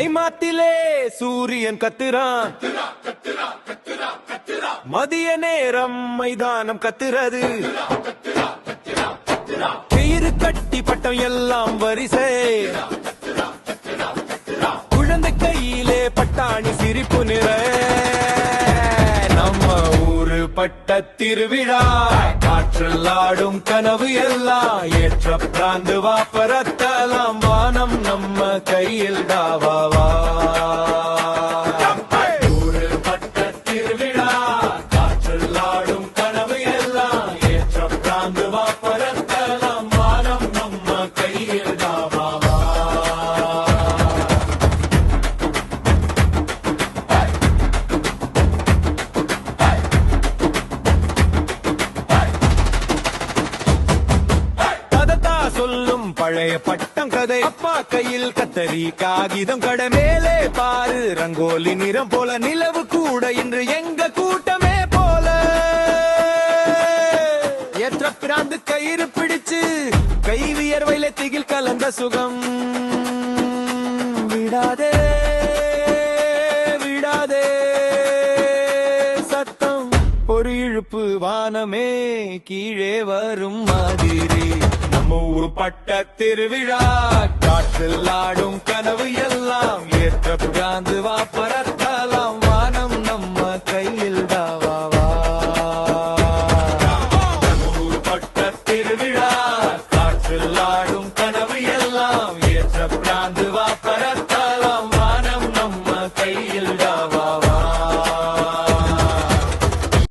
தை மாத்திலே சூரியன் கத்துறான், மதிய நேரம் மைதானம் கத்துறது, கயிறு கட்டி பட்டம் எல்லாம் வரிசை, குழந்தை கையிலே பட்டாணி சிரிப்பு நிற. நம்ம ஊரு பட்ட திருவிழா, காற்றில் ஆடும் கனவு எல்லாம் ஏற்ற பிராந்து வாப்பரத்தலாம். வானம் நம்ம கையில் தாவாவா. ஊரு பட்ட திருவிழா, காற்றில் ஆடும் கனவு எல்லாம் ஏற்ற பிராந்து வாப்பரத்தலாம். வானம் நம்ம கையில் தாவாவா. சொல்லும் பழைய பட்டம் கதை, அப்பா கையில் கத்தரி காகிதம் கடை, மேலே பாரு ரங்கோலி நிறம் போல, நிலவு கூட இன்று எங்க கூட்டமே போல. ஏற்ற பிராந்து கயிறு பிடிச்சு கை வியர்வையில திகில் கலந்த சுகம். விடாதே விடாதே சத்தம், ஒரு இழுப்பு வானமே கீழே வரும் மாதிரி. நம்ம ஊரு பட்ட திருவிழா, காற்றில் ஆடும் கனவு எல்லாம் ஏற்ற பிராந்து வாப்பரத்தலாம். வானம் நம்ம கையில் தாவாவா. நம்ம ஊரு பட்ட திருவிழா, காற்றில் ஆடும் கனவு எல்லாம் ஏற்ற பிராந்து வாப்ப